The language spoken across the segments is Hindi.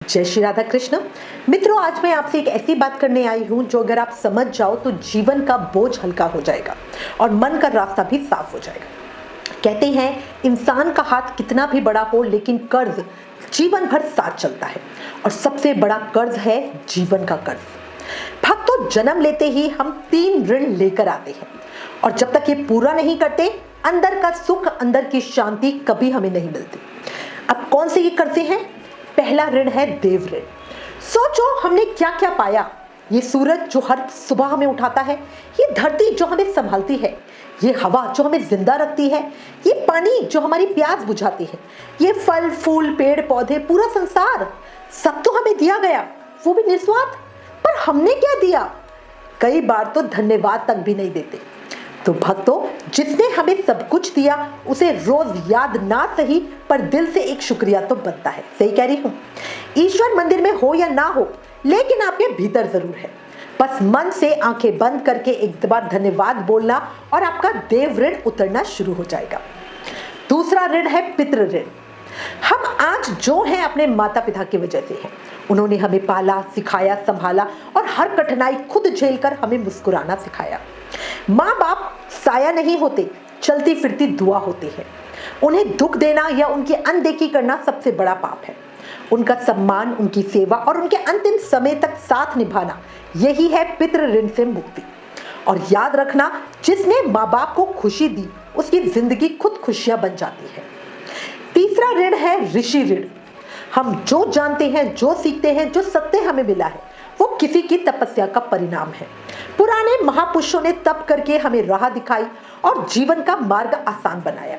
जय श्री राधा कृष्ण। मित्रों, आज मैं आपसे एक ऐसी बात करने आई हूँ जो अगर आप समझ जाओ तो जीवन का बोझ हल्का हो जाएगा और मन का रास्ता भी साफ हो जाएगा। कहते हैं इंसान का हाथ कितना भी बड़ा हो लेकिन कर्ज जीवन भर साथ चलता है और सबसे बड़ा कर्ज है जीवन का कर्ज। भक्तों, जन्म लेते ही हम 3 ऋण लेकर आते हैं और जब तक ये पूरा नहीं करते अंदर का सुख, अंदर की शांति कभी हमें नहीं मिलती। अब कौन से ये कर्जे हैं? पहला ऋण है देव ऋण। सोचो हमने क्या क्या पाया। ये सूरज जो हर सुबह हमें उठाता है, ये धरती जो हमें संभालती है, ये हवा जो हमें जिंदा रखती है, ये पानी जो हमारी प्यास बुझाती है, ये फल फूल पेड़ पौधे, पूरा संसार, सब तो हमें दिया गया, वो भी निस्वार्थ। पर हमने क्या दिया? कई बार तो धन्यवाद तक भी नहीं देते। तो भक्तों, जिसने हमें सब कुछ दिया उसे रोज याद ना सही पर दिल से एक शुक्रिया तो बनता है। सही कह रही हूँ? ईश्वर मंदिर में हो या ना हो लेकिन आपके भीतर जरूर है। बस मन से आंखें बंद करके एक बार धन्यवाद बोलना और आपका देव ऋण उतरना शुरू हो जाएगा। दूसरा ऋण है पितृ ऋण। हम आज जो हैं अपने माता पिता की वजह से हैं। उन्होंने हमें पाला, सिखाया, संभाला और हर कठिनाई खुद झेलकर हमें मुस्कुराना सिखाया। माँ बाप साया नहीं होते, चलती फिरती दुआ होती है। उन्हें दुख देना या उनकी अनदेखी करना सबसे बड़ा पाप है। उनका सम्मान, उनकी सेवा और उनके अंतिम समय तक साथ निभाना, यही है पितृ ऋण से मुक्ति। और याद रखना, जिसने माँ बाप को खुशी दी उसकी जिंदगी खुद खुशियां बन जाती है। तीसरा ऋण है ऋषि ऋण। हम जो जानते हैं, जो सीखते हैं, जो सत्य हमें मिला है, वो किसी की तपस्या का परिणाम है। पुराने महापुरुषों ने तप करके हमें राह दिखाई और जीवन का मार्ग आसान बनाया।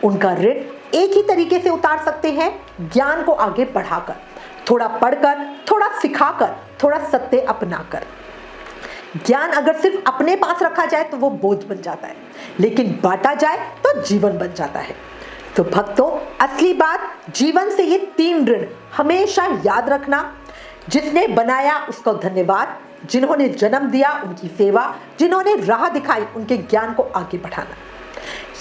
उनका ऋण एक ही तरीके से उतार सकते हैं, ज्ञान को आगे बढ़ाकर, थोड़ा पढ़कर, थोड़ा सिखाकर, थोड़ा सत्य अपनाकर। ज्ञान अगर सिर्फ अपने पास रखा जाए तो वो बोझ बन जाता है, लेकिन बांटा जाए तो जीवन बन जाता है। तो भक्तों, असली बात, जीवन से ये 3 ऋण हमेशा याद रखना। जिसने बनाया उसका धन्यवाद, जिन्होंने जन्म दिया उनकी सेवा, जिन्होंने राह दिखाई उनके ज्ञान को आगे बढ़ाना।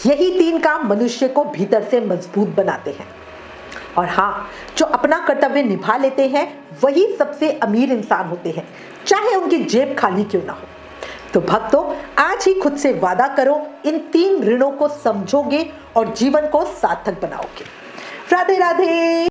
यही 3 काम मनुष्य को भीतर से मजबूत बनाते हैं। और हाँ, जो अपना कर्तव्य निभा लेते हैं वही सबसे अमीर इंसान होते हैं, चाहे उनकी जेब खाली क्यों ना हो। तो भक्तों, आज ही खुद से वादा करो, इन 3 ऋणों को समझोगे और जीवन को सार्थक बनाओगे। राधे राधे।